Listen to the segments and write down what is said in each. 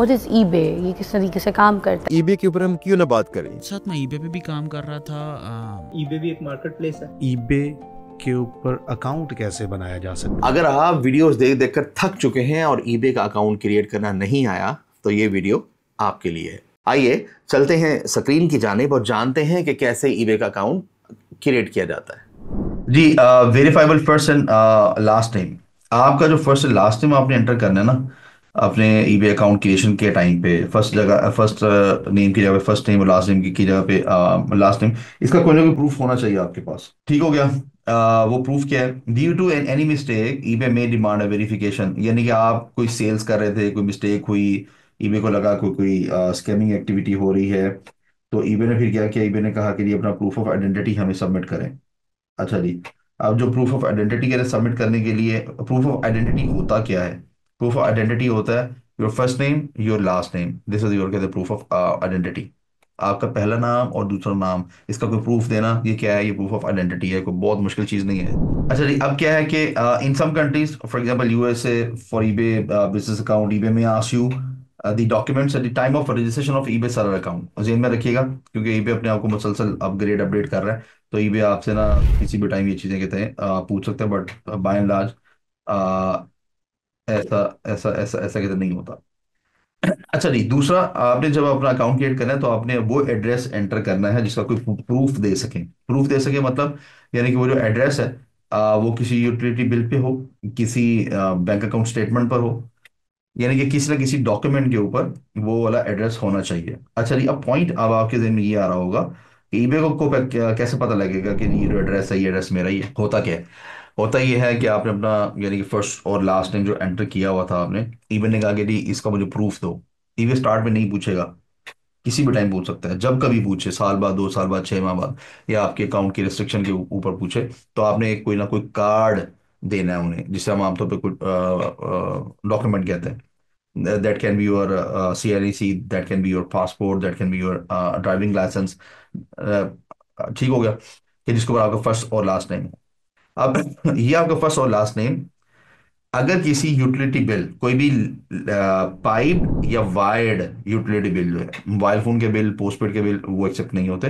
What is eBay, ये किस तरीके से काम करता है? ईबे के ऊपर हम क्यों ना बात करें। साथ मैं ईबे पे भी काम कर रहा था। ईबे भी एक मार्केट प्लेस है। ईबे के ऊपर अकाउंट कैसे बनाया जा सकता है? अगर आप वीडियोस देख देख कर थक चुके हैं और ईबे का अकाउंट क्रिएट करना नहीं आया तो ये वीडियो आपके लिए है। आइए चलते हैं स्क्रीन की जानिब और जानते हैं कि कैसे ईबे का अकाउंट क्रिएट किया जाता है। जी, verifiable first and last name. आपका जो फर्स्ट एंड लास्ट नेम आपने एंटर करना है ना अपने ईबे अकाउंट क्रिएशन के टाइम पे, फर्स्ट नेम की जगह फर्स्ट नेम और लास्ट नेम की जगह पे लास्ट नेम, इसका कोई ना कोई प्रूफ होना चाहिए आपके पास। ठीक हो गया। वो प्रूफ क्या है? Due to any mistake eBay में डिमांड है वेरिफिकेशन, यानी कि आप कोई सेल्स कर रहे थे, कोई मिस्टेक हुई, ईबे को लगा कोई स्कैमिंग एक्टिविटी हो रही है, तो ईबे ने फिर क्या किया? ईबे ने कहा कि ये अपना प्रूफ ऑफ आइडेंटिटी हमें सबमिट करें। अच्छा जी, अब जो प्रूफ ऑफ आइडेंटिटी के लिए सबमिट करने के लिए, प्रूफ ऑफ आइडेंटिटी होता क्या है? प्रूफ ऑफ आइडेंटिटी होता है your first name, your last name, this is your कहते हैं प्रूफ ऑफ आइडेंटिटी। आपका पहला नाम और दूसरा नाम, इसका कोई प्रूफ देना, ये क्या है? ये प्रूफ ऑफ आइडेंटिटी है, कोई बहुत मुश्किल चीज नहीं है। अच्छा जी, अब क्या है कि in some countries for example USA for eBay business account, eBay में ask you the documents at the time of registration of eBay seller account. जेन में रखिएगा क्योंकि ईबे अपने आप को मुसलसल अपडेट कर रहा है, तो ईबे आपसे ना किसी भी टाइम ये चीजें कहते हैं पूछ सकते हैं, बट बाय एंड लार्ज ऐसा ऐसा ऐसा ऐसा कहते नहीं होता। अच्छा जी, दूसरा, आपने जब अपना अकाउंट क्रिएट करना है तो आपने वो एड्रेस एंटर करना है जिसका कोई प्रूफ दे सके मतलब, यानी कि वो जो एड्रेस है वो किसी यूटिलिटी बिल पे हो, किसी बैंक अकाउंट स्टेटमेंट पर हो, यानी कि किसी ना किसी डॉक्यूमेंट के ऊपर वो वाला एड्रेस होना चाहिए। अच्छा जी, अब पॉइंट अब आपके ज़हन में ये आ रहा होगा कि ईबे को कैसे पता लगेगा कि ये जो एड्रेस है ये एड्रेस मेरा ही है? होता क्या है? होता ये है कि आपने अपना यानी कि फर्स्ट और लास्ट नेम जो एंटर किया हुआ था आपने, ईबे ने कहा कि जी इसका मुझे प्रूफ दो। ईबे स्टार्ट में नहीं पूछेगा, किसी भी टाइम पूछ सकता है, जब कभी पूछे, साल बाद, 2 साल बाद, 6 माह बाद, या आपके अकाउंट की रिस्ट्रिक्शन के ऊपर पूछे, तो आपने एक कोई ना कोई कार्ड देना है उन्हें, जिसे हम आमतौर पर कुछ डॉक्यूमेंट कहते हैं। That can be your CLEC, that can be your passport, that can be your driving license। ठीक हो गया कि जिसके ऊपर आपका फर्स्ट और लास्ट नेम। अब ये आपका फर्स्ट और लास्ट नेम अगर किसी यूटिलिटी बिल, कोई भी पाइप या वायर्ड यूटिलिटी बिल, जो है मोबाइल फोन के बिल, पोस्टपेड के बिल, वो एक्सेप्ट नहीं होते।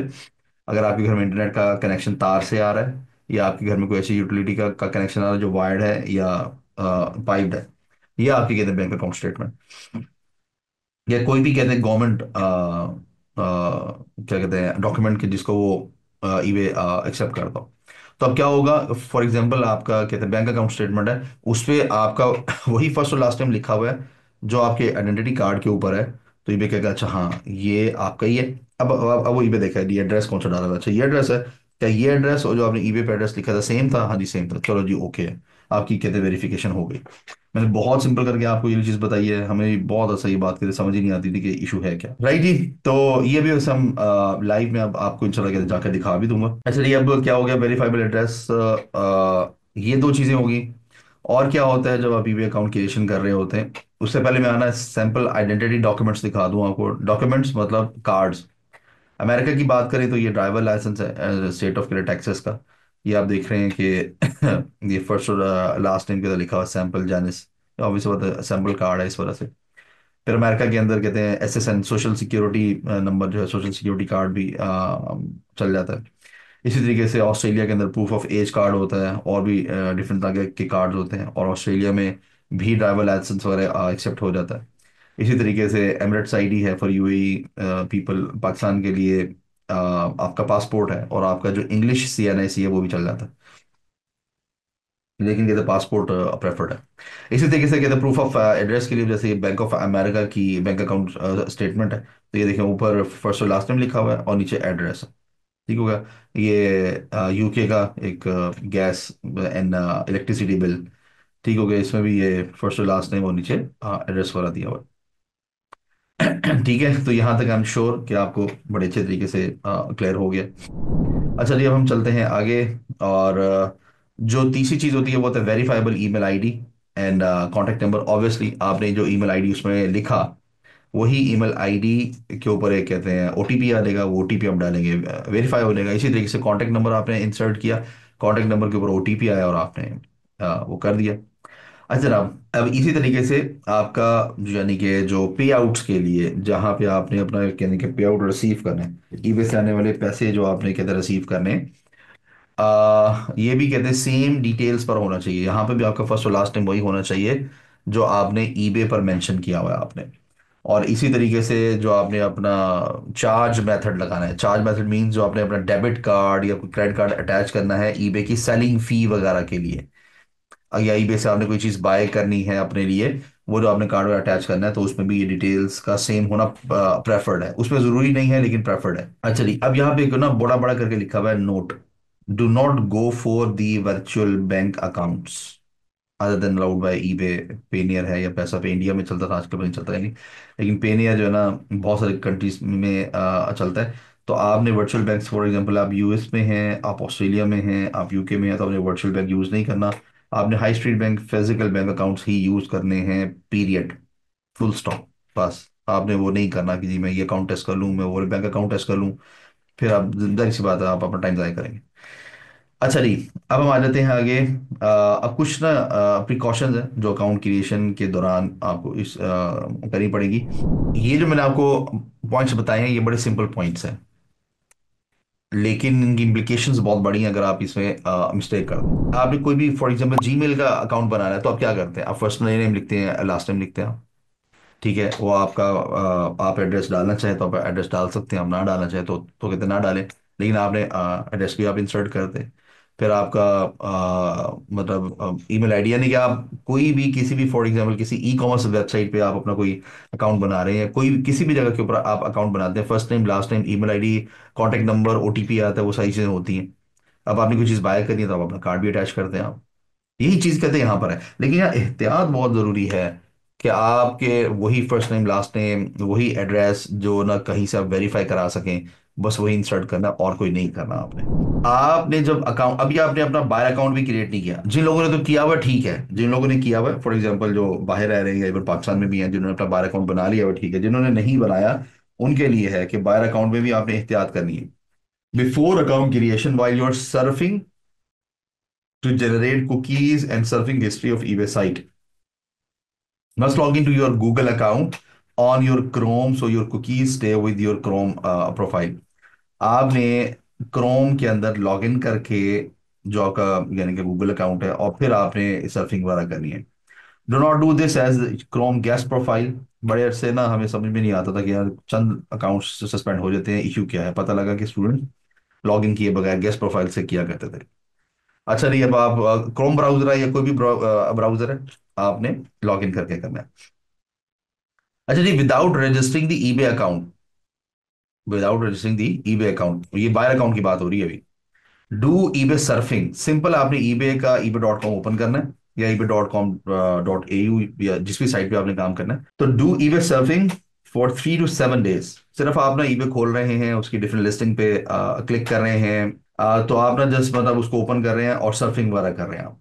अगर आपके घर में इंटरनेट का कनेक्शन तार से आ रहा है, या आपके घर में कोई ऐसी यूटिलिटी का कनेक्शन आ रहा है जो वायर्ड है या पाइप्ड है, ये आपके कहते हैं बैंक अकाउंट स्टेटमेंट, या कोई भी कहते हैं गवर्नमेंट क्या कहते हैं डॉक्यूमेंट के जिसको वो ईबे एक्सेप्ट करता हो। तो अब क्या होगा? फॉर एग्जांपल आपका कहते हैं बैंक अकाउंट स्टेटमेंट है, उस पे आपका वही फर्स्ट और लास्ट टाइम लिखा हुआ है जो आपके आइडेंटिटी कार्ड के ऊपर है। तो ईबे कहेगा अच्छा हाँ ये आपका ही है। अब वो ईबे देखा है ये एड्रेस कौन सा डाला हुआ है, अच्छा ये एड्रेस है, क्या ये एड्रेस और जो आपने ईबे पे एड्रेस लिखा था सेम था? हाँ जी सेम था, चलो जी ओके है, आपकी कहते हैं वेरिफिकेशन हो गई। मैंने बहुत सिंपल करके आपको ये चीज बताई है, हमें भी बहुत अच्छा ये बात करते समझ ही नहीं आती थी कि इशू है क्या, राइट जी। तो ये भी वैसे हम लाइव में अब आपको इंशाल्लाह कहते जाकर दिखा भी दूंगा। अच्छा ये अब क्या हो गया? वेरीफाइबल एड्रेस, ये दो चीजें होगी। और क्या होता है जब आप ईबे अकाउंट क्रिएशन कर रहे होते हैं? उससे पहले मैं आना सैंपल आइडेंटिटी डॉक्यूमेंट्स दिखा दूं आपको। डॉक्यूमेंट्स मतलब कार्ड्स। अमेरिका की बात करें तो ये ड्राइवर लाइसेंस है स्टेट ऑफ टेक्सास का। ये आप देख रहे हैं कि ये फर्स्ट और लास्ट नेम के साथ लिखा हुआ सैम्पल जानिस, ऑब्वियस बात है सैम्पल कार्ड है इस वजह से। फिर अमेरिका के अंदर कहते हैं एसएसएन, सोशल सिक्योरिटी नंबर जो है, सोशल सिक्योरिटी कार्ड भी चल जाता है। इसी तरीके से ऑस्ट्रेलिया के अंदर प्रूफ ऑफ एज कार्ड होता है, और भी डिफरेंट तरह के कार्ड होते हैं, और ऑस्ट्रेलिया में भी ड्राइवर लाइसेंस वगैरह एक्सेप्ट हो जाता है। इसी तरीके से एमिरेट्स आईडी है फॉर यूएई पीपल, पाकिस्तान के लिए आपका पासपोर्ट है, और आपका जो इंग्लिश सीएनआईसी है वो भी चल जाता है, लेकिन कहते पासपोर्ट प्रेफर्ड है। इसी तरीके से कहते प्रूफ ऑफ एड्रेस के लिए, जैसे ये बैंक ऑफ अमेरिका की बैंक अकाउंट स्टेटमेंट है, तो ये देखें ऊपर फर्स्ट और लास्ट नेम लिखा हुआ है और नीचे एड्रेस है। ठीक होगा। ये यूके का एक गैस एंड इलेक्ट्रिसिटी बिल, ठीक हो गया, इसमें भी ये फर्स्ट और लास्ट नेम और नीचे एड्रेस वाला दिया हुआ है। ठीक है, तो यहाँ तक आई एम श्योर कि आपको बड़े अच्छे तरीके से क्लियर हो गया। अच्छा जी, अब हम चलते हैं आगे। और जो तीसरी चीज होती है वो होता है verifiable email ID and contact number. Obviously आपने जो ईमेल आईडी उसमें लिखा, वही ईमेल आईडी के ऊपर एक कहते हैं ओटीपी आ जाएगा, वो ओटीपी आप डालेंगे, वेरीफाई हो जाएगा। इसी तरीके से कॉन्टैक्ट नंबर आपने इंसर्ट किया, कॉन्टैक्ट नंबर के ऊपर ओटीपी आया और आपने वो कर दिया। अच्छा जनाब, अब इसी तरीके से आपका यानी कि जो पे आउट्स के लिए जहां पे आपने अपना यानी कि पे आउट रिसीव करना है, ईबे से आने वाले पैसे जो आपने कहते हैं रिसीव करने हैं, ये भी कहते हैं सेम डिटेल्स पर होना चाहिए। यहाँ पे भी आपका फर्स्ट और लास्ट टाइम वही होना चाहिए जो आपने ईबे पर मेंशन किया हुआ है आपने। और इसी तरीके से जो आपने अपना चार्ज मेथड लगाना है, चार्ज मेथड मींस जो आपने अपना डेबिट कार्ड या कोई क्रेडिट कार्ड अटैच करना है ईबे की सेलिंग फी वगैरह के लिए, या ईबे से आपने कोई चीज़ बाय करनी है अपने लिए, वो जो आपने कार्ड में अटैच करना है, तो उसमें भी ये डिटेल्स का सेम होना प्रेफर्ड है। उसमें जरूरी नहीं है लेकिन प्रेफर्ड है। अच्छा जी, अब यहाँ पे एक ना बड़ा बड़ा करके लिखा हुआ है note, do not go for the virtual bank accounts other than allowed by eBay. Payeer है या पैसा पे इंडिया में चलता था, आजकल नहीं चलता है नहीं, लेकिन पेनियर जो है ना बहुत सारे कंट्रीज में चलता है। तो आपने वर्चुअल बैंक, फॉर एग्जांपल आप यूएस में हैं, आप ऑस्ट्रेलिया में हैं, आप यूके में हैं, तो आपने वर्चुअल बैंक यूज़ नहीं करना। आपने high street bank physical bank accounts ही यूज़ करने हैं, पीरियड, फुल स्टॉप। बस आपने वो नहीं करना कि जी मैं ये अकाउंट टेस्ट कर लूँ, मैं वो बैंक अकाउंट टेस्ट कर लूँ, फिर आप जाहिर सी बात है आप अपना टाइम ज़ाया करेंगे। अच्छा जी, अब हम आ जाते हैं आगे। अब कुछ ना प्रिकॉशंस हैं जो अकाउंट क्रिएशन के दौरान आपको इस करनी पड़ेगी। ये जो मैंने आपको पॉइंट्स बताए हैं ये बड़े सिंपल पॉइंट्स हैं, लेकिन इनकी इम्प्लीकेशंस बहुत बड़ी हैं अगर आप इसमें मिस्टेक कर दें। आपने कोई भी फॉर एग्जांपल जीमेल का अकाउंट बनाना है तो आप क्या करते हैं, आप फर्स्ट नेम लिखते हैं, लास्ट नेम लिखते हैं। ठीक है, वो आपका आप एड्रेस डालना चाहें तो आप एड्रेस डाल सकते हैं, आप ना डालना चाहें तो कहते हैं ना डालें, लेकिन आपने एड्रेस भी आप इंसर्ट कर दें। फिर आपका मतलब ईमेल आईडी, यानी कि आप कोई भी किसी भी फॉर एग्जांपल किसी ई कॉमर्स वेबसाइट पे आप अपना कोई अकाउंट बना रहे हैं, कोई किसी भी जगह के ऊपर आप अकाउंट बनाते हैं, first name last name email ID, contact number, OTP आता है, वो सारी चीज़ें होती हैं। अब आपने कोई चीज़ बाय करनी है तो आप अपना कार्ड भी अटैच करते हैं आप। यही चीज कहते हैं यहाँ पर है, लेकिन यहाँ एहतियात बहुत जरूरी है कि आपके वही फर्स्ट नेम लास्ट नेम वही एड्रेस जो ना कहीं से आप वेरीफाई करा सकें, बस वही इंसर्ट करना, और कोई नहीं करना आपने। आपने जब अकाउंट, अभी आपने अपना बायर अकाउंट भी क्रिएट नहीं किया, जिन लोगों ने तो किया हुआ ठीक है, जिन लोगों ने किया हुआ फॉर एग्जांपल जो बाहर रह रहे हैं या इधर पाकिस्तान में भी हैं जिन्होंने अपना बायर अकाउंट बना लिया हुआ ठीक है, जिन्होंने नहीं बनाया उनके लिए है कि बायर अकाउंट में भी आपने एहतियात करनी है। Before account creation while you are surfing to generate cookies and surfing history of eBay site. Must log into your Google account on your Chrome so your cookies stay with your Chrome profile. आपने Chrome के अंदर log in करके जो आपका यानी कि Google account है और फिर आपने सर्फिंग वगैरह करनी है। Do not do this as Chrome guest profile. बड़े अरसे ना हमें समझ में नहीं आता था कि यार चंद अकाउंट्स सस्पेंड हो जाते हैं, इशू क्या है, पता लगा कि स्टूडेंट लॉग इन किए बगैर गेस्ट प्रोफाइल से किया करते थे। अच्छा नहीं, अब आप क्रोम ब्राउजर है या कोई भी ब्राउजर है, आपने लॉग इन करके करना है। अच्छा जी, without registering the eBay account, without registering the eBay account, ये बायर अकाउंट की बात हो रही है अभी। डू ईबे सर्फिंग, सिंपल आपने ईबे का ईबे डॉट कॉम ओपन करना है या eBay dot com dot A U या जिस भी साइट पे आपने काम करना है, तो do eBay surfing for 3 to 7 days। सिर्फ आप ना ईबे खोल रहे हैं, उसकी डिफरेंट लिस्टिंग पे क्लिक कर रहे हैं, तो आप ना जस्ट मतलब उसको ओपन कर रहे हैं और सर्फिंग वगैरह कर रहे हैं आप।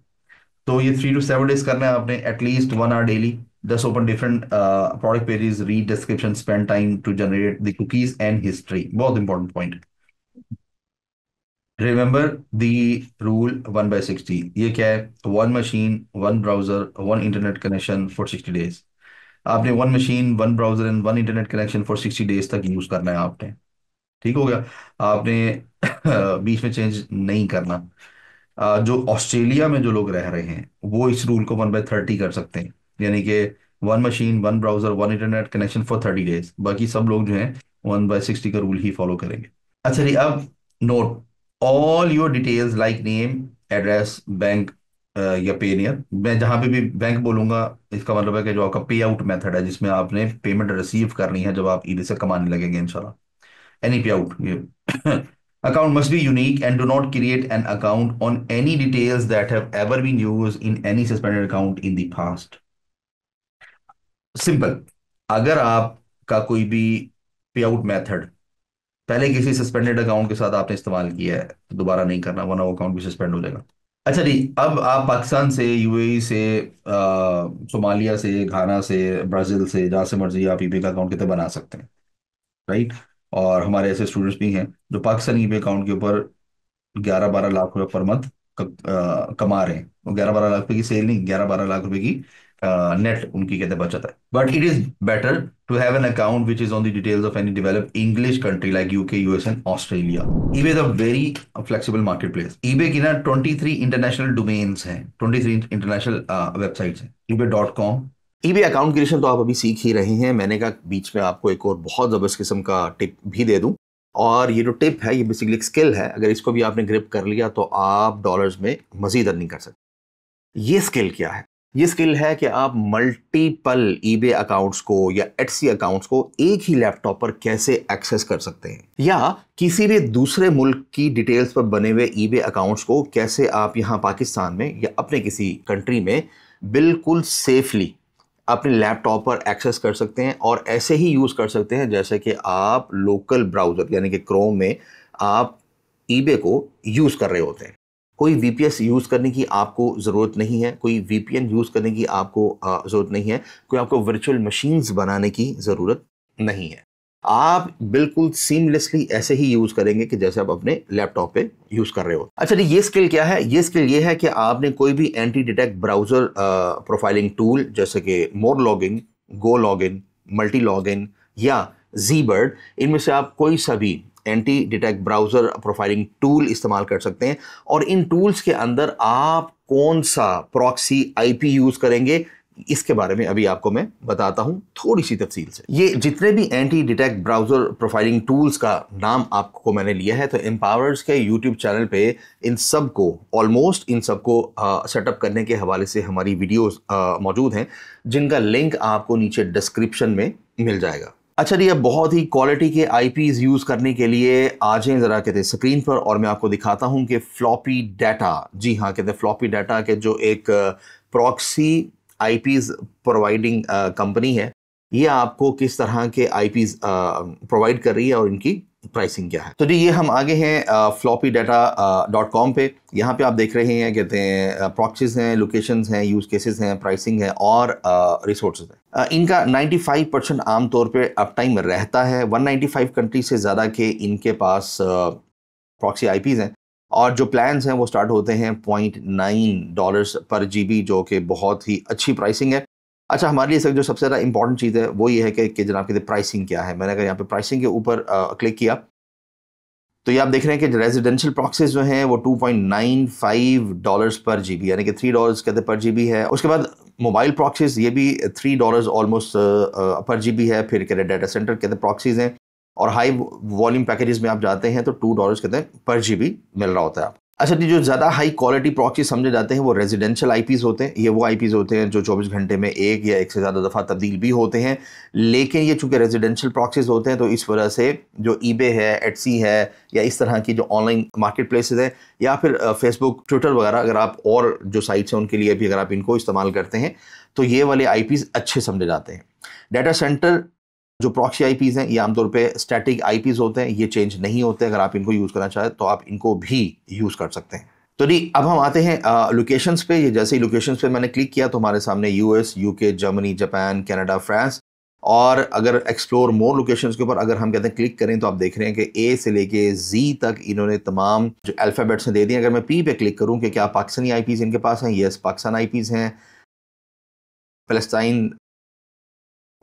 तो ये 3 to 7 days करना है आपने, at least 1 hour daily. Just open different product pages, read description, spend time to generate the cookies and history. बहुत important point. Remember the rule 1/60। ये क्या है, one machine one browser one internet connection for 60 days। आपने one machine one browser and one internet connection for 60 days तक use करना है आपने। ठीक हो गया, आपने बीच में चेंज नहीं करना। जो ऑस्ट्रेलिया में जो लोग रह रहे हैं वो इस रूल को 1/30 कर सकते हैं, यानी कि one machine one browser one internet connection for 30 days। बाकी सब लोग जो हैं 1/60 का रूल ही फॉलो करेंगे। अच्छा जी, अब note all your details like name, address, bank या पेनियर। मैं जहां पे भी बैंक बोलूंगा इसका मतलब है कि जो आपका पे आउट मेथड है जिसमें आपने पेमेंट रिसीव करनी है जब आप ईबे से कमाने लगेंगे इंशाल्लाह, एनी पे आउट ये account must be unique and do not create an account on any details that have ever been used in any suspended account in the past। Simple, अगर आपका कोई भी पे आउट मेथड पहले किसी सस्पेंडेड अकाउंट के साथ आपने इस्तेमाल किया है तो दोबारा नहीं करना, वरना वो अकाउंट भी सस्पेंड हो जाएगा। अच्छा जी, अब आप पाकिस्तान से, यूएई से, सोमालिया से, घाना से, ब्राजील से, जहां से मर्जी आप ईबे का अकाउंट कितने बना सकते हैं, राइट। और हमारे ऐसे स्टूडेंट्स भी हैं जो पाकिस्तानी ईबे अकाउंट के ऊपर 11-12 लाख रुपए पर मंथ कमा रहे हैं। वो 11-12 लाख रुपए की सेल नहीं, 11-12 लाख रुपए की नेट उनकी कहते हैं बचत है। But it is better to have an account which is on the details of any developed English country like UK, US and Australia. EBay is a very flexible market place. EBay की ना 23 international domains हैं, 23 international websites हैं। ईबे.com। EBay account creation तो आप अभी सीख ही रहे हैं। मैंने कहा बीच में आपको एक और बहुत ज़बरदस्त किस्म का टिप भी दे दूं। और ये जो टिप है ये बेसिकली एक स्किल है, अगर इसको भी आपने ग्रिप कर लिया तो आप डॉलर्स में मजीद अर्निंग कर सकते। ये स्किल क्या है? ये स्किल है कि आप मल्टीपल ईबे अकाउंट्स को या एटसी अकाउंट्स को एक ही लैपटॉप पर कैसे एक्सेस कर सकते हैं, या किसी भी दूसरे मुल्क की डिटेल्स पर बने हुए ईबे अकाउंट्स को कैसे आप यहाँ पाकिस्तान में या अपने किसी कंट्री में बिल्कुल सेफली अपने लैपटॉप पर एक्सेस कर सकते हैं, और ऐसे ही यूज़ कर सकते हैं जैसे कि आप लोकल ब्राउज़र यानी कि क्रोम में आप ईबे को यूज़ कर रहे होते हैं। कोई वीपीएस यूज़ करने की आपको ज़रूरत नहीं है, कोई वीपीएन यूज़ करने की आपको ज़रूरत नहीं है, कोई आपको वर्चुअल मशीन्स बनाने की ज़रूरत नहीं है। आप बिल्कुल सीमलेसली ऐसे ही यूज़ करेंगे कि जैसे आप अपने लैपटॉप पे यूज़ कर रहे हो। अच्छा जी, ये स्किल क्या है? ये स्किल ये है कि आपने कोई भी anti detect browser profiling tool जैसे कि मोर लॉगिन, गो लॉगिन, मल्टी लॉगिन या ज़ीबर्ड, इनमें से आप कोई सा भी anti detect browser profiling tool इस्तेमाल कर सकते हैं। और इन टूल्स के अंदर आप कौन सा प्रॉक्सी आईपी यूज़ करेंगे, इसके बारे में अभी आपको मैं बताता हूं थोड़ी सी तफसील से। ये जितने भी anti detect browser profiling tools का नाम आपको मैंने लिया है, तो एम्पावर्स के यूट्यूब चैनल पे इन सब को ऑलमोस्ट इन सब को सेटअप करने के हवाले से हमारी वीडियोस मौजूद हैं, जिनका लिंक आपको नीचे डिस्क्रिप्शन में मिल जाएगा। अच्छा जी, अब बहुत ही क्वालिटी के आईपीज यूज़ करने के लिए आ जाएं ज़रा कहते हैं स्क्रीन पर, और मैं आपको दिखाता हूं कि फ्लॉपी डाटा, जी हाँ कहते हैं फ्लॉपी डाटा के जो एक प्रॉक्सी आईपीज प्रोवाइडिंग कंपनी है, ये आपको किस तरह के आईपीज प्रोवाइड कर रही है और इनकी प्राइसिंग क्या है। तो जी, ये हम आगे हैं floppydata.com पे। यहाँ पे आप देख रहे हैं कहते हैं प्रॉक्सीज हैं, लोकेशंस हैं, यूज़ केसेस हैं, प्राइसिंग है और रिसोर्सेज हैं। इनका 95% आमतौर पे अप टाइम रहता है। 195 कंट्री से ज़्यादा के इनके पास प्रॉक्सी आईपीज हैं, और जो प्लान्स हैं वो स्टार्ट होते हैं $0.9 पर जीबी, जो कि बहुत ही अच्छी प्राइसिंग है। अच्छा, हमारे लिए जो सबसे ज़्यादा इंपॉर्टेंट चीज़ है वो ये है कि जनाब कहते प्राइसिंग क्या है। मैंने अगर यहाँ पे प्राइसिंग के ऊपर क्लिक किया तो ये आप देख रहे हैं कि रेजिडेंशियल प्रॉक्सीज जो हैं वो $2.95 पर जीबी यानी कि $3 कहते पर जीबी है। उसके बाद मोबाइल प्रॉक्सीज ये भी $3 ऑलमोस्ट पर जीबी है। फिर कहते डाटा सेंटर कहते प्रॉक्सीज हैं, और हाई वॉल्यूम पैकेजेस में आप जाते हैं तो $2 कहते हैं पर जीबी मिल रहा होता है। अच्छा जी, जो ज़्यादा हाई क्वालिटी प्रॉक्सी समझे जाते हैं वो रेजिडेंशियल आईपीज़ होते हैं। ये वो आईपीज़ होते हैं जो 24 घंटे में एक या एक से ज़्यादा दफ़ा तब्दील भी होते हैं, लेकिन ये चूँकि रेजिडेंशियल प्रॉक्सीज होते हैं तो इस वजह से जो ईबे है, एटसी है, या इस तरह की जो ऑनलाइन मार्केट प्लेसेस हैं, या फिर फेसबुक, ट्विटर वगैरह, अगर आप और जो साइट्स हैं उनके लिए भी अगर आप इनको इस्तेमाल करते हैं तो ये वाले आईपीज़ अच्छे समझे जाते हैं। डाटा सेंटर जो प्रॉक्सी आईपीज़ हैं ये आमतौर पे स्टैटिक आईपीज़ होते हैं, ये चेंज नहीं होते। अगर आप इनको यूज़ करना चाहें तो आप इनको भी यूज़ कर सकते हैं। तो जी, अब हम आते हैं लोकेशंस पे। ये जैसे ही लोकेशंस पे मैंने क्लिक किया तो हमारे सामने US, UK, Germany, Japan, Canada, France, और अगर एक्सप्लोर मोर लोकेशंस के ऊपर अगर हम कहते हैं क्लिक करें तो आप देख रहे हैं कि ए से लेके जी तक इन्होंने तमाम जो अल्फ़ाबेट्स दे दिए। अगर मैं पी पे क्लिक करूँ कि क्या पाकिस्तानी आईपीज़ इनके पास हैं, यस पाकिस्तान आईपीज़ हैं, फ़लस्तीन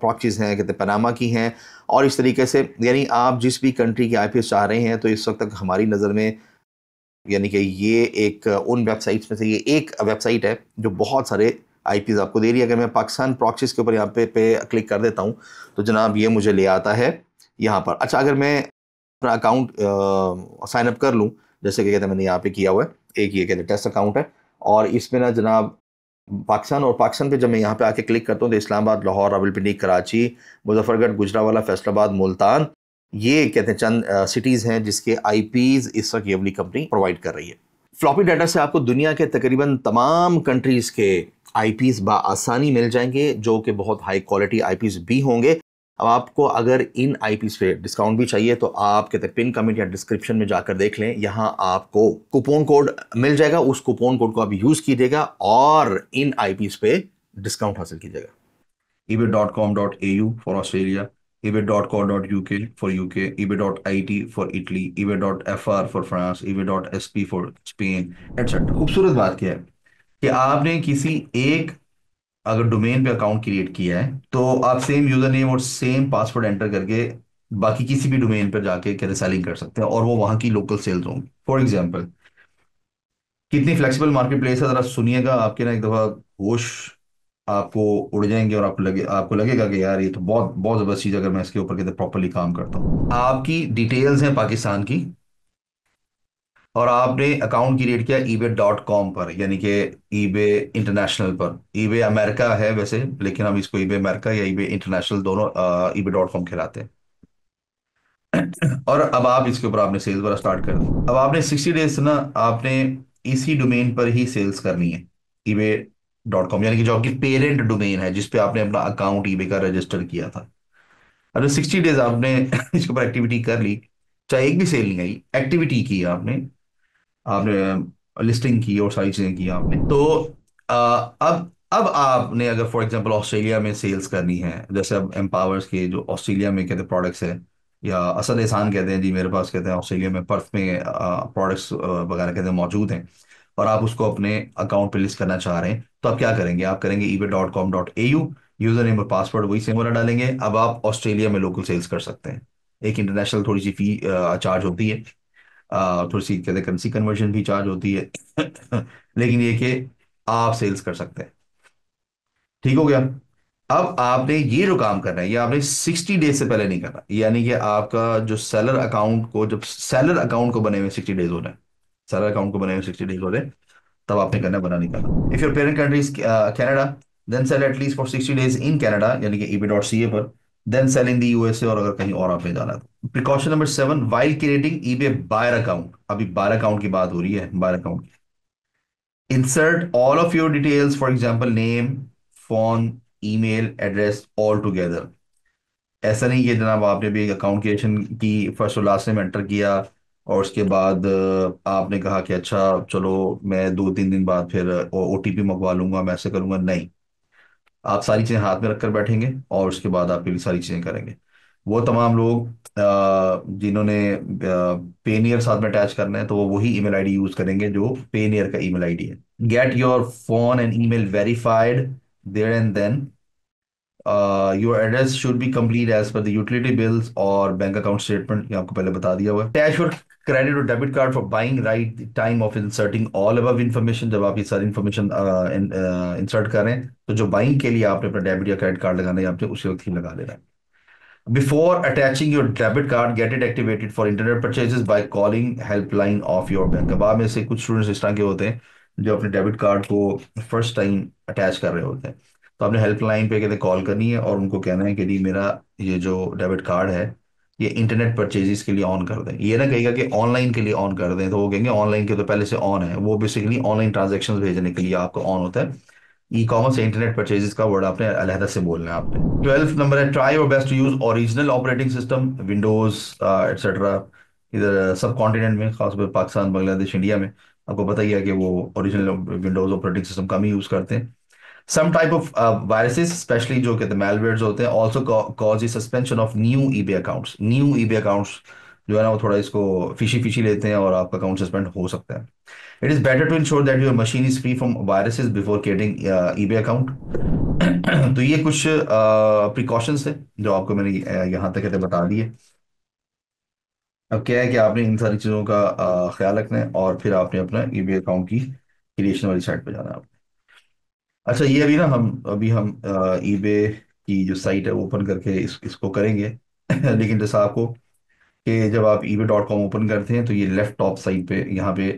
प्रॉक्सीज हैं, कहते पनामा की हैं, और इस तरीके से यानी आप जिस भी कंट्री की आईपी चाह रहे हैं तो इस वक्त तक हमारी नज़र में यानी कि ये एक उन वेबसाइट्स में से ये एक वेबसाइट है जो बहुत सारे आईपीज़ आपको दे रही है। अगर मैं पाकिस्तान प्रॉक्सीज के ऊपर यहाँ पे क्लिक कर देता हूँ तो जनाब ये मुझे ले आता है यहाँ पर। अच्छा, अगर मैं अपना अकाउंट साइन अप कर लूँ, जैसे कि कहते हैं मैंने यहाँ पे किया हुआ है, एक ये कहते हैं टेस्ट अकाउंट है, और इसमें ना जनाब पाकिस्तान, और पाकिस्तान पे जब मैं यहाँ पे आके क्लिक करता हूँ तो इस्लामाबाद, लाहौर, रावलपिंडी, कराची, मुजफ्फरगढ़, गुजरांवाला, फैसलाबाद, मुल्तान, ये कहते हैं चंद सिटीज़ हैं जिसके आईपीज़ इस वक्त ये वाली कंपनी प्रोवाइड कर रही है। फ्लॉपी डाटा से आपको दुनिया के तकरीबन तमाम कंट्रीज़ के आईपीज़ बआसानी मिल जाएंगे, जो कि बहुत हाई क्वालिटी आईपीज़ भी होंगे। अब आपको अगर इन आईपीज़ पे डिस्काउंट भी चाहिए तो आप कहते हैं पिन कमेंट या डिस्क्रिप्शन में जाकर देख लें, यहाँ आपको कूपन कोड मिल जाएगा। उस कूपन कोड को आप यूज़ कीजिएगा और इन आईपीज़ पे डिस्काउंट हासिल कीजिएगा। ebay.com.au for Australia, ebay.co.uk for UK, ebay.it for Italy, ebay.fr for France, ebay.sp for Spain, etc. खूबसूरत बात क्या है कि आपने किसी एक अगर डोमेन पे अकाउंट क्रिएट किया है तो आप सेम यूजर नेम और सेम पासवर्ड एंटर करके बाकी किसी भी डोमेन पर जाके कहते सेलिंग कर सकते हैं और वो वहां की लोकल सेल्स होंगी। फॉर एग्जांपल कितनी फ्लेक्सिबल मार्केट प्लेस है, जरा सुनिएगा, आपके ना एक दफा होश आपको उड़ जाएंगे और आपको लगेगा कि यार ये तो बहुत बहुत जबरदस्त चीज है, अगर मैं इसके ऊपर कहते प्रॉपरली काम करता हूँ। आपकी डिटेल्स हैं पाकिस्तान की और आपने अकाउंट क्रिएट किया ebay.com पर, यानी कि ईबे इंटरनेशनल पर। ईबे अमेरिका है वैसे, लेकिन हम इसको ईबे अमेरिका या ईबे इंटरनेशनल दोनों ebay.com कहलाते हैं। और अब आप इसके ऊपर आपने सेल्स वाला स्टार्ट कर दी। अब आपने 60 डेज ना आपने इसी डोमेन पर ही सेल्स करनी है, ebay.com, यानी कि जो आपकी पेरेंट डोमेन है जिस पे आपने अपना अकाउंट ईबे का रजिस्टर किया था। अब 60 डेज आपने इसके ऊपर एक्टिविटी कर ली, चाहे एक भी सेल नहीं आई, एक्टिविटी की आपने, आपने लिस्टिंग की और सारी चीजें की आपने, तो अब आपने अगर फॉर एग्जांपल ऑस्ट्रेलिया में सेल्स करनी है, जैसे अब एम्पावर्स के जो ऑस्ट्रेलिया में कहते प्रोडक्ट्स है, या असद एहसान कहते हैं जी मेरे पास, कहते हैं ऑस्ट्रेलिया में पर्थ में प्रोडक्ट्स वगैरह कहते हैं मौजूद हैं, और आप उसको अपने अकाउंट पे लिस्ट करना चाह रहे हैं, तो आप क्या करेंगे, आप करेंगे ebay.com.au, यूजर नेम और पासवर्ड वही सेम वाला डालेंगे। अब आप ऑस्ट्रेलिया में लोकल सेल्स कर सकते हैं। एक इंटरनेशनल थोड़ी सी फी चार्ज होती है, थोड़ी सी कहते हैं करेंसी कन्वर्जन भी चार्ज होती है, लेकिन ये कि आप सेल्स कर सकते हैं। ठीक हो गया। अब आपने ये जो काम करना है ये आपने 60 डेज से पहले नहीं करना, यानी कि आपका जो सेलर अकाउंट को, जब सेलर अकाउंट को बने हुए 60 डेज हो रहे हैं, सेलर अकाउंट को बने हुए 60 डेज हो रहे हैं, तब आपने करना है, बना नहीं करना। If your parent country is Canada, then sell at least for 60 days in Canada, यानी कि ebay.ca पर, then sell in the USA, और अगर कहीं और आपने जाना है तो। Precaution number 7, while creating eBay buyer account, अभी बायर अकाउंट की बात हो रही है, buyer account, insert all of your details, for example name, phone, email address all together। ऐसा नहीं कि जनाब आपने भी अकाउंट क्रिएशन की फर्स्ट और लास्ट नेम एंटर किया और उसके बाद आपने कहा कि अच्छा चलो मैं 2-3 दिन बाद फिर ओटीपी मंगवा लूंगा, मैं ऐसे करूंगा, नहीं। आप सारी चीजें हाथ में रखकर बैठेंगे और उसके बाद आप ये सारी चीजें करेंगे। वो तमाम लोग जिन्होंने पेनियर साथ में अटैच करना है, तो वो वही ईमेल आईडी यूज करेंगे जो पेनियर का ईमेल आईडी है। Get your phone and email verified there and then. Your address should be complete as per the utility bills और बैंक अकाउंट स्टेटमेंट, ये आपको पहले बता दिया हुआ है। अटैच योर क्रेडिट और debit card for buying, right time of inserting all above information. जब आप ये सारी इन्फॉर्मेशन इंसर्ट करें तो जो बाइंग के लिए आपने अपना डेबिट या क्रेडिट कार्ड लगाना है आपने उसी वक्त ही लगा देना है। Before attaching your debit card, get it activated for internet purchases by calling helpline of your bank। अब आप में से कुछ स्टूडेंट्स इस तरह के होते हैं जो अपने डेबिट कार्ड को फर्स्ट टाइम अटैच कर रहे होते हैं, तो आपने हेल्पलाइन पे कहते कॉल करनी है और उनको कहना है कि जी मेरा ये जो डेबिट कार्ड है ये इंटरनेट परचेजेस के लिए ऑन कर दें। ये ना कहेगा कि ऑनलाइन के लिए ऑन कर दें, तो वो कहेंगे ऑनलाइन के तो पहले से ऑन है, वो बेसिकली ऑनलाइन ट्रांजेक्शन भेजने के लिए आपको ऑन होता है। ई कॉमर्स या इंटरनेट परचेजेस का वर्ड आपने अलहदा से बोलना है आपने। 12th नंबर है, try your best to use original operating system, Windows et cetera. इधर सब कॉन्टिनेंट में, खासकर पाकिस्तान, बांग्लादेश, इंडिया में आपको पता ही है कि वो ओरिजिनल विंडोज ऑपरेटिंग सिस्टम कम ही यूज करते हैं। Some type of viruses specially जो कहते हैं malwares होते हैं, also cause suspension of new eBay accounts. New eBay accounts जो है ना वो थोड़ा इसको फिशी फिशी लेते हैं और आपका अकाउंट सस्पेंड हो सकता है। It is better to ensure that your machine is free from viruses before creating eBay account. तो ये कुछ प्रिकॉशंस है जो आपको मैंने यहाँ तक कहते बता दिए। अब क्या है कि आपने इन सारी चीज़ों का ख्याल रखना है और फिर आपने अपना ईबे अकाउंट की क्रिएशन वाली साइट पे जाना है। अच्छा ये अभी हम ईबे की जो साइट है वो ओपन करके इसको करेंगे। लेकिन जैसा आपको कि जब आप ebay.com ओपन करते हैं तो ये लेफ्ट टॉप साइड पे यहाँ पे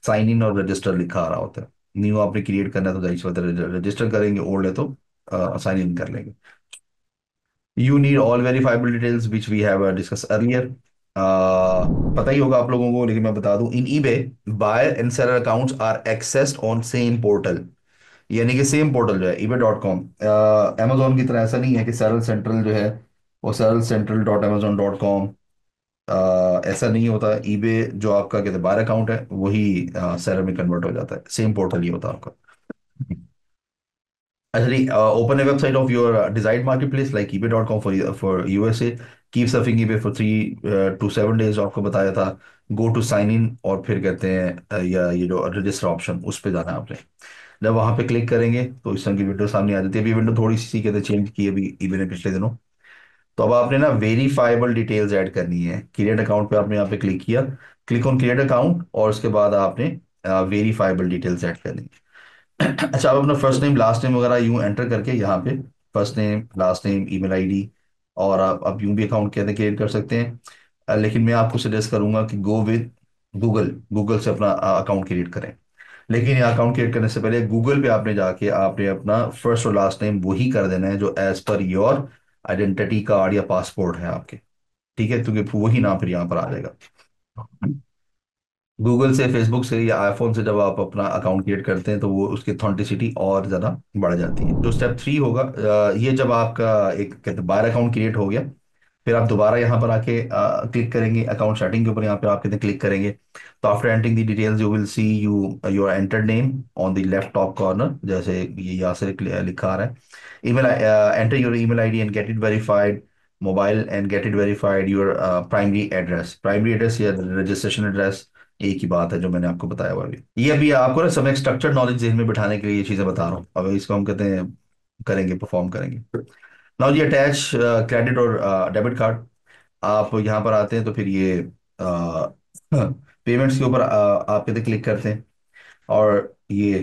साइन इन और रजिस्टर लिखा आ रहा होता है। न्यू आपने क्रिएट करना है तो जाहिर सी बात है रजिस्टर करेंगे, ओल्ड है तो साइन इन कर लेंगे। You need all verifiable details which we have discuss earlier. पता ही होगा आप लोगों को, लेकिन मैं बता दूं, इन eBay buyer and seller accounts are accessed on same portal, यानी कि सेम पोर्टल जो है ebay.com, amazon की तरह ऐसा नहीं है कि सरल सेंट्रल जो है वो सरल central.amazon.com, ऐसा नहीं होता। ईबे जो आपका कहते हैं बायर अकाउंट है वही सेलर में कन्वर्ट हो जाता है, सेम पोर्टल ही होता है आपका। अच्छा जी, open a website of your desired marketplace like ebay.com for USA. Keep surfing eBay for 3 to 7 days आपको बताया था. Go to sign in और फिर कहते हैं या ये जो रजिस्टर ऑप्शन उस पे जाना है आपने. जब वहां पे क्लिक करेंगे तो इस तरह की विंडो सामने आ जाती है. अभी विंडो थोड़ी सी कहते हैं चेंज की है अभी eBay ने पिछले दिनों. तो अब आपने ना वेरीफाइबल डिटेल्स ऐड करनी है. क्रिएट अकाउंट पे आपने यहाँ पे क्लिक किया. क्लिक ऑन क्रिएट अकाउंट और उसके बाद आपने वेरीफाइबल डिटेल्स ऐड करनी है. अच्छा, आप अपना फर्स्ट नेम लास्ट नेम वगैरह यूं एंटर करके यहाँ पे first name last name email ID और आप यूं भी अकाउंट कहते हैं क्रिएट कर सकते हैं. लेकिन मैं आपको सजेस्ट करूंगा कि गो विद गूगल. गूगल से अपना अकाउंट क्रिएट करें. लेकिन ये अकाउंट क्रिएट करने से पहले गूगल पे आपने जाके आपने अपना फर्स्ट और लास्ट नेम वही कर देना है जो एज पर योर आइडेंटिटी कार्ड या पासपोर्ट है आपके. ठीक है, क्योंकि वही नाम फिर यहाँ पर आ जाएगा. गूगल से, फेसबुक से या आईफोन से जब आप अपना अकाउंट क्रिएट करते हैं तो वो उसकी ऑथेंटिसिटी और ज़्यादा बढ़ जाती है. जो स्टेप 3 होगा, ये जब आपका एक कहते हैं बार अकाउंट क्रिएट हो गया, फिर आप दोबारा यहाँ पर आके क्लिक करेंगे अकाउंट सेटिंग के ऊपर. यहाँ पे आप कहते हैं क्लिक करेंगे तो after entering the details you will see your enter name on the left top corner. जैसे ये यहाँ से लिखा आ रहा है. Email enter your email ID and get it verified. Mobile and get it verified. Your primary address या registration address एक ही बात है जो मैंने आपको बताया हुआ. अभी ये अभी आपको ना समय स्ट्रक्चर्ड नॉलेज जेहन में बिठाने के लिए ये चीजें बता रहा हूँ. अब इसको हम कहते हैं करेंगे, परफॉर्म करेंगे. नाउ जी, अटैच क्रेडिट और डेबिट कार्ड. आप यहाँ पर आते हैं तो फिर ये पेमेंट्स के ऊपर आप कहते क्लिक करते हैं और ये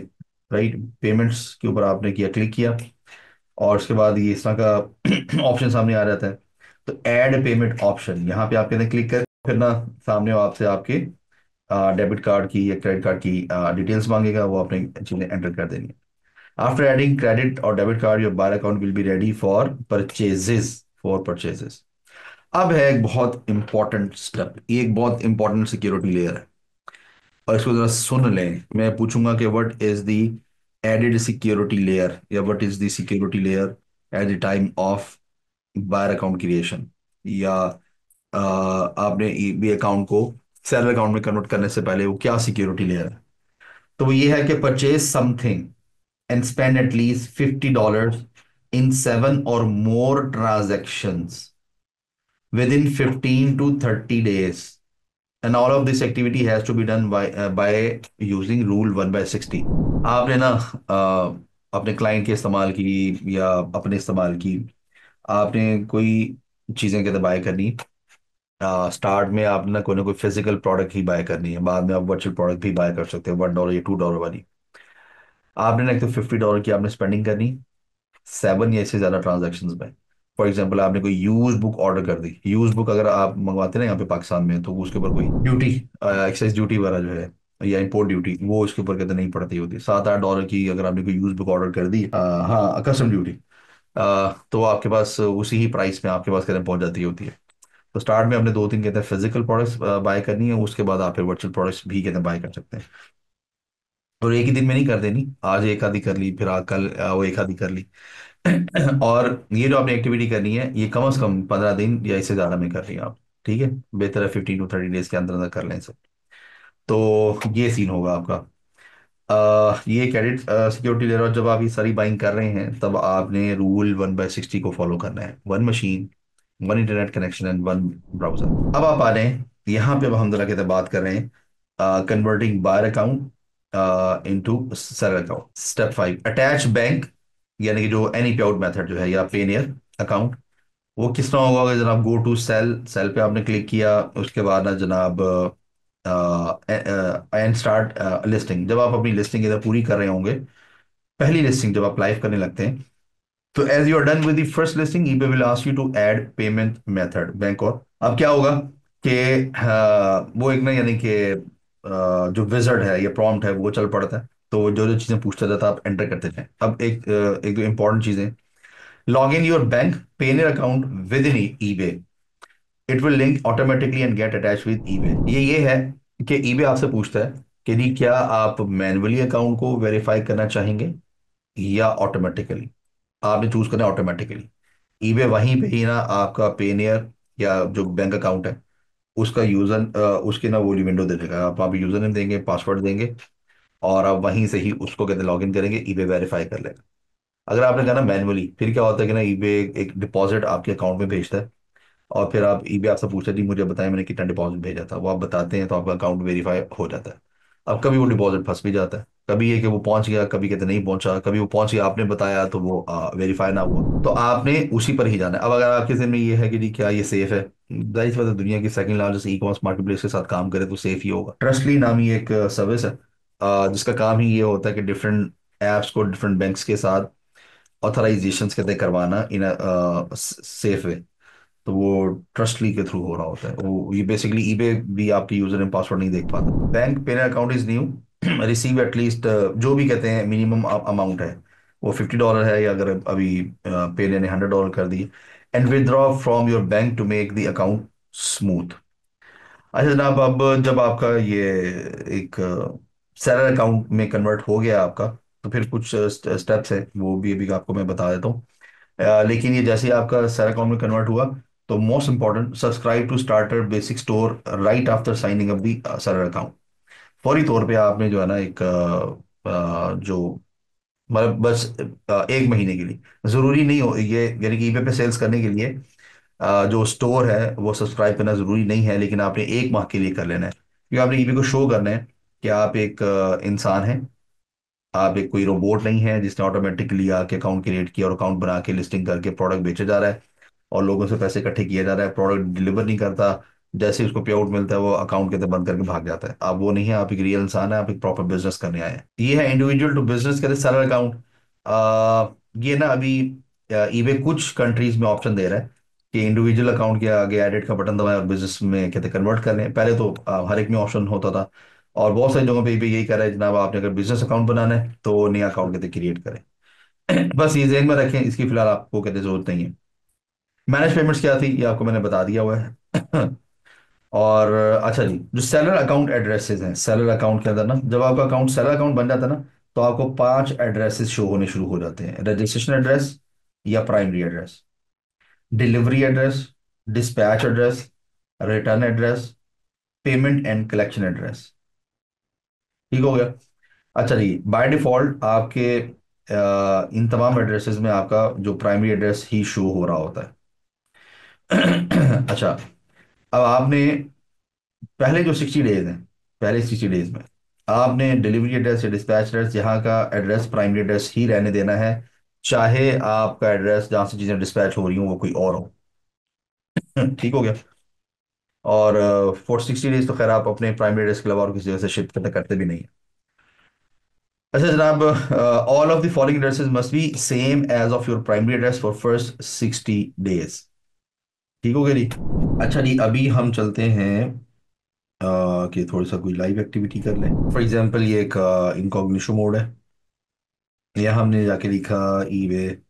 राइट पेमेंट्स के ऊपर आपने किया, क्लिक किया और उसके बाद ये इस तरह का ऑप्शन सामने आ जाता है. तो ऐड पेमेंट ऑप्शन यहाँ पे आप कहते हैं क्लिक करें. फिर ना सामने आपसे आपके डेबिट कार्ड की या क्रेडिट कार्ड की डिटेल्स मांगेगा, वो आपने चीजें एंटर कर देनी है. आफ्टर एडिंग क्रेडिट और debit card your bar account will be ready for purchases. अब है एक बहुत इंपॉर्टेंट स्टेप, ये एक बहुत इंपॉर्टेंट सिक्योरिटी लेयर है और इसको जरा सुन लें. मैं पूछूंगा कि what is the added security layer या what is the security layer at the time of buyer account creation या आपने ईबी अकाउंट को सेलर अकाउंट में कन्वर्ट करने से पहले वो क्या सिक्योरिटी लेयर है. तो वो ये है कि purchase something and spend at least $50 in 7 or more transactions within 15 to 30 days, and all of this activity has to be done by using rule 1/60. आपने ना अपने क्लाइंट के इस्तेमाल की या अपने इस्तेमाल की आपने कोई चीज़ें कहते बाय करनी. स्टार्ट में आपने ना कोई फिजिकल प्रोडक्ट ही बाय करनी है, बाद में आप वर्चुअल प्रोडक्ट भी बाय कर सकते हो $1 या $2 वाली. आपने ना एक तो $50 की आपने स्पेंडिंग करनी 7 या इससे ज्यादा ट्रांजेक्शन में. फॉर एग्जाम्पल आपने कोई यूज बुक ऑर्डर कर दी. यूज बुक अगर आप मंगवाते हैं ना यहाँ पे पाकिस्तान में तो उसके ऊपर कोई ड्यूटी, एक्साइज ड्यूटी वगैरह जो है या इंपोर्ट ड्यूटी वो उसके ऊपर कहते नहीं पड़ती होती. $7-8 की अगर आपने कोई यूज बुक ऑर्डर कर दी, हाँ कस्टम ड्यूटी, तो आपके पास उसी ही प्राइस में आपके पास कहते पहुंच जाती होती है. तो स्टार्ट में आपने 2-3 कहते हैं फिजिकल प्रोडक्ट्स बाय करनी है, उसके बाद आप फिर वर्चुअल प्रोडक्ट्स भी कहते हैं बाय कर सकते हैं. और एक ही दिन में नहीं कर देनी, आज एक आधी कर ली फिर कल वो एक आधी कर ली. और ये जो आपने एक्टिविटी करनी है ये कम से कम 15 दिन या इससे ज्यादा में कर रही हैं आप. ठीक है, बेहतर है 15 to 30 डेज के अंदर अंदर कर लें इसे. तो ये सीन होगा आपका. ये क्रेडिट सिक्योरिटी ले रहा जब आप ये सारी बाइंग कर रहे हैं तब आपने रूल 1/60 को फॉलो करना है. 1 machine, 1 internet connection and 1 browser. अब आप आ रहे हैं यहाँ पे, अब हम जरा कहते हैं बात कर रहे हैं converting buyer account into seller account. Step 5, attach bank यानी कि जो एनी पे आउट मेथड जो है या पेनियर अकाउंट. वो किस तरह होगा अगर जनाब गो टू सेल, सेल पे आपने क्लिक किया, उसके बाद ना जनाब एंड स्टार्ट लिस्टिंग. जब आप अपनी लिस्टिंग इधर पूरी कर रहे होंगे, पहली लिस्टिंग जब आप लाइव करने लगते हैं तो as you are done with the first listing eBay will ask you to add payment method bank. और अब क्या होगा कि वो एक ना यानी कि जो विजर्ड है या प्रॉम्प्ट है वो चल पड़ता है. तो जो जो चीजें पूछता जाता है आप एंटर करते जाएं. अब एक दो इंपॉर्टेंट चीजें. Log in your bank Payeer account with in eBay. It will link automatically and get attach with eBay. ये है कि ईबे आपसे पूछता है कि जी क्या आप मैनुअली अकाउंट को वेरीफाई करना चाहेंगे या ऑटोमेटिकली. आपने चूज करना है ऑटोमेटिकली. ईबे वहीं पे ही ना आपका पेनियर या जो बैंक अकाउंट है उसका यूजर उसकी ना वो विंडो दे देगा. आप वहाँ पे यूजर नेम देंगे, पासवर्ड देंगे और आप वहीं से ही उसको कहते हैं लॉग इन करेंगे, ईबे वेरीफाई कर लेगा. अगर आपने कहा ना मैनुअली, फिर क्या होता है कि ना ईबे एक डिपॉजिट आपके अकाउंट में भेजता है, और फिर आप ईबे आपसे पूछता है जी मुझे बताएं मैंने कितना डिपॉजिट भेजा था, वो आप बताते हैं तो आपका अकाउंट वेरीफाई हो जाता है। अब कभी वो डिपॉजिट फंस भी जाता है, कभी ये कि वो पहुंच गया, कभी कहते नहीं पहुंचा, कभी वो पहुंच गया आपने बताया तो वो वेरीफाई ना हुआ, तो आपने उसी पर ही जाना है। अब अगर आपके ज़हन में ये है कि जी क्या ये सेफ है, जाहिर सी बात है, दुनिया की second largest e commerce market place के साथ काम करे तो सेफ ही होगा। ट्रस्टली नामी एक सर्विस है, जिसका काम ही ये होता है कि डिफरेंट एप्स को डिफरेंट बैंक्स के साथ ऑथराइजेशन कहते हैं करवाना इन सेफ वे। तो वो ट्रस्टली के थ्रू हो रहा होता है, वो ये बेसिकली ईबे भी आपकी यूजर नेम पासवर्ड नहीं देख पाता। Bank payment account is new, receive at least जो भी कहते हैं मिनिमम अमाउंट है वो $50 है, या अगर अभी पेने ने $100 कर दी, and withdraw from your bank to make the account smooth. अच्छा जनाब, अब जब आपका ये एक सैलर अकाउंट में कन्वर्ट हो गया आपका, तो फिर कुछ स्टेप्स है वो भी अभी आपको मैं बता देता हूँ। लेकिन ये जैसे ही आपका सैलर अकाउंट में कन्वर्ट हुआ, तो most important, subscribe to starter basic store right after signing up the seller account. फौरी तौर पे आपने जो है ना एक जो मतलब बस 1 महीने के लिए, जरूरी नहीं हो ये, यानी कि ईबे पे सेल्स करने के लिए जो स्टोर है वो सब्सक्राइब करना जरूरी नहीं है, लेकिन आपने 1 माह के लिए कर लेना है, क्योंकि आपने ईबे को शो करना है कि आप एक इंसान हैं, आप एक कोई रोबोट नहीं है जिसने ऑटोमेटिकली आके अकाउंट क्रिएट किया और अकाउंट बना के लिस्टिंग करके प्रोडक्ट बेचा जा रहा है और लोगों से पैसे इकट्ठे किया जा रहा है, प्रोडक्ट डिलीवर नहीं करता, जैसे ही उसको पे आउट मिलता है वो अकाउंट के अंदर बंद करके भाग जाता है। आप वो नहीं है, आप एक रियल इंसान है, आप एक प्रॉपर बिजनेस करने आए हैं। ये है इंडिविजुअल टू बिजनेस कहते हैं सैलर अकाउंट। ये ना अभी ईबे कुछ कंट्रीज में ऑप्शन दे रहा है कि इंडिविजुअल अकाउंट के आगे एडिट का बटन दबाएं और बिजनेस में कहते कन्वर्ट कर लें। पहले तो हर एक में ऑप्शन होता था, और बहुत सारी जगहों पे ईबे यही कर रहा है जनाब, आपने अगर बिजनेस अकाउंट बनाना है तो नया अकाउंट कहते क्रिएट करें। बस ये जहन में रखें, इसकी फिलहाल आपको कहते जरूरत नहीं है। मैनेज पेमेंट्स क्या थी ये आपको मैंने बता दिया हुआ है। और अच्छा जी, जो सेलर अकाउंट एड्रेसेस हैं, सेलर अकाउंट के अंदर ना जब आपका अकाउंट सेलर अकाउंट बन जाता है ना, तो आपको 5 एड्रेसेस शो होने शुरू हो जाते हैं: रजिस्ट्रेशन एड्रेस या primary address, delivery address, dispatch address, return address, payment and collection address. ठीक हो गया। अच्छा जी, बाय डिफॉल्ट आपके इन तमाम एड्रेसेस में आपका जो प्राइमरी एड्रेस ही शो हो रहा होता है। अच्छा, अब आपने पहले जो 60 डेज हैं, पहले 60 डेज में आपने डिलीवरी एड्रेस या डिस्पैच एड्रेस यहाँ का एड्रेस प्राइमरी एड्रेस ही रहने देना है, चाहे आपका एड्रेस जहाँ से चीज़ें डिस्पैच हो रही हो वो कोई और हो। ठीक हो गया। और फॉर 60 डेज तो खैर आप अपने प्राइमरी एड्रेस के अलावा और किसी जगह से शिफ्ट करते करते भी नहीं है। अच्छा जनाब, all of the following addresses must be same as of your primary address for first 60 days. ठीक हो गया जी। अच्छा जी, अभी हम चलते हैं कि थोड़ा सा कोई लाइव एक्टिविटी कर लें। फॉर एग्जांपल ये एक इनकॉग्निशो मोड है, यहाँ हमने जाके लिखा ebay.com।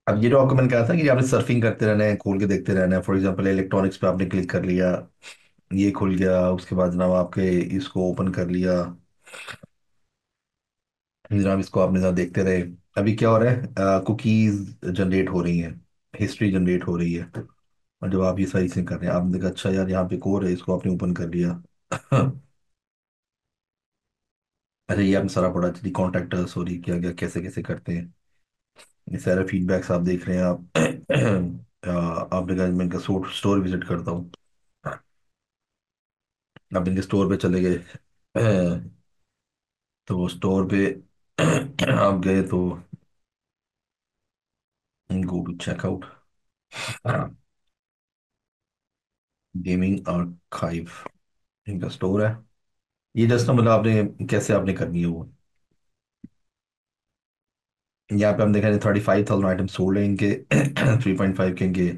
अब ये जो आपको मैंने कहा था कि आपने सर्फिंग करते रहना है, खोल के देखते रहना है। फॉर एग्जांपल इलेक्ट्रॉनिक्स पे आपने क्लिक कर लिया, ये खुल गया, उसके बाद जनाब आपके इसको ओपन कर लिया, जनाब इसको आपने जरा देखते रहे। अभी क्या हो रहा है, कुकीज जनरेट हो रही हैं, हिस्ट्री जनरेट हो रही है, और जब आप ये सारी चीजें कर रहे हैं आपने देखा अच्छा यार यहाँ पे कोर है, इसको आपने ओपन कर लिया। अच्छा, ये आपने सारा पढ़ा, चलिए कॉन्टैक्ट सॉरी क्या क्या कैसे कैसे करते हैं, ये सारा फीडबैक्स आप देख रहे हैं आप। आपने कहा मैं इनका स्टोर विजिट करता हूँ, आप इनके स्टोर पे चले गए। तो स्टोर पे आप गए तो go to checkout, gaming archive इनका स्टोर है। ये जस्ट ना मतलब आपने कैसे आपने करनी है वो, यहाँ पे हम देख रहे हैं 35,000 आइटम सोल्ड है इनके। 3.5 के इनके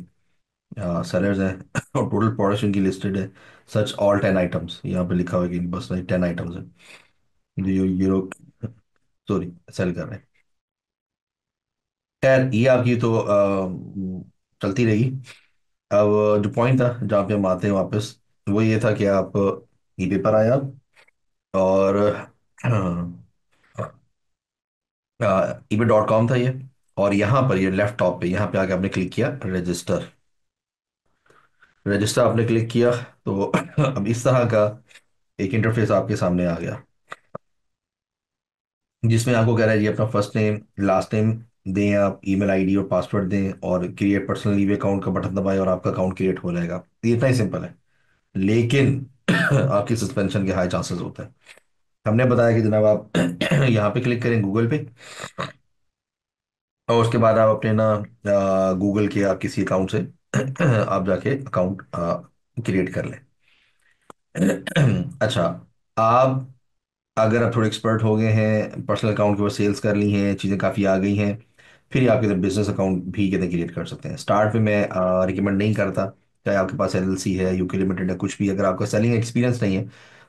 सेलर्स हैं, और टोटल प्रोडक्शन की लिस्टेड है सच ऑल 10 आइटम्स, यहाँ पे लिखा हुआ है कि बस 10 आइटम्स है जो ये लोग सॉरी सेल कर रहे हैं। खैर ये आपकी तो चलती रही। अब जो पॉइंट था जहाँ पे हम आते हैं वापस, वो ये था कि आप ई पे पर आए आप, और ebay.com था ये, और यहाँ पर ये लेफ्ट टॉप पे यहाँ पे आके आपने क्लिक किया रजिस्टर। रजिस्टर आपने क्लिक किया तो अब इस तरह का एक इंटरफेस आपके सामने आ गया, जिसमें आपको कह रहा है जी अपना फर्स्ट नेम लास्ट नेम दें, आप ईमेल आईडी और पासवर्ड दें और क्रिएट पर्सनल ईबे अकाउंट का बटन दबाएं और आपका अकाउंट क्रिएट हो जाएगा। ये इतना ही सिंपल है, लेकिन आपकी सस्पेंशन के हाई चांसेस होते हैं। हमने बताया कि जनाब आप यहाँ पे क्लिक करें गूगल पे, और उसके बाद आप अपने ना गूगल के या किसी अकाउंट से आप जाके अकाउंट क्रिएट कर लें। अच्छा, आप अगर आप थोड़े एक्सपर्ट हो गए हैं, पर्सनल अकाउंट के ऊपर सेल्स कर ली हैं, चीज़ें काफ़ी आ गई हैं, फिर ही आप कहते बिजनेस अकाउंट भी कहते क्रिएट कर सकते हैं। स्टार्ट में मैं रिकमेंड नहीं करता, चाहे आपके पास एलएलसी है, यूके लिमिटेड है, कुछ भी, अगर आपका सेलिंग एक्सपीरियंस नहीं है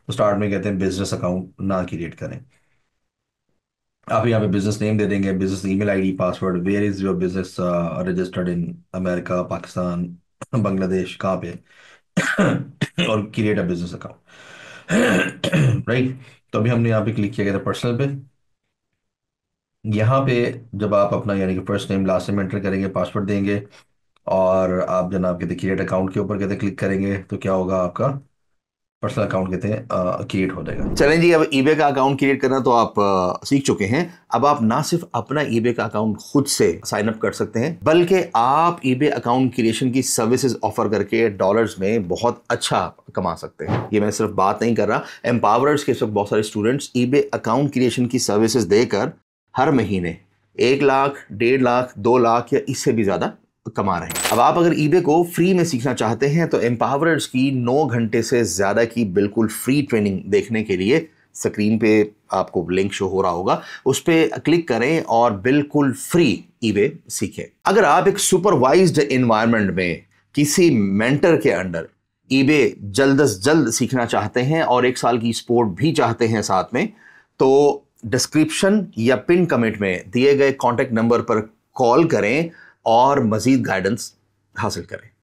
तो स्टार्ट में कहते हैं बिजनेस अकाउंट ना क्रिएट करें। आप यहाँ पे बिजनेस नेम दे देंगे, business email ID, password, where is your business registered in America, Pakistan, Bangladesh, कहाँ पे और create a business account. Right, तो अभी हमने यहाँ पे क्लिक किया गया था पर्सनल पे। यहाँ पे जब आप अपना यानी कि first name last name enter करेंगे, पासवर्ड देंगे और आप जनाब कहते क्रिएट अकाउंट के ऊपर कहते क्लिक करेंगे, तो क्या होगा, आपका पर्सनल अकाउंट कहते हैं क्रिएट हो जाएगा। चलें जी, अब ईबे का अकाउंट क्रिएट करना तो आप सीख चुके हैं। अब आप ना सिर्फ अपना ईबे का अकाउंट खुद से साइन अप कर सकते हैं, बल्कि आप ईबे अकाउंट क्रिएशन की सर्विसेज ऑफर करके डॉलर्स में बहुत अच्छा कमा सकते हैं। ये मैं सिर्फ बात नहीं कर रहा, एम्पावरर्स के इस वक्त बहुत सारे स्टूडेंट्स ईबे अकाउंट क्रिएशन की सर्विसेज देकर हर महीने 1 लाख, 1.5 लाख, 2 लाख या इससे भी ज्यादा कमा रहे हैं। अब आप अगर ईबे को फ्री में सीखना चाहते हैं तो एम्पावरर्स की 9 घंटे से ज्यादा की बिल्कुल फ्री ट्रेनिंग देखने के लिए स्क्रीन पे आपको लिंक शो हो रहा होगा, उस पर क्लिक करें और बिल्कुल फ्री ईबे सीखें। अगर आप एक सुपरवाइज्ड एनवायरनमेंट में किसी मेंटर के अंडर ईबे जल्द से जल्द सीखना चाहते हैं और 1 साल की सपोर्ट भी चाहते हैं साथ में, तो डिस्क्रिप्शन या पिन कमेंट में दिए गए कॉन्टैक्ट नंबर पर कॉल करें और मजीद गाइडेंस हासिल करें।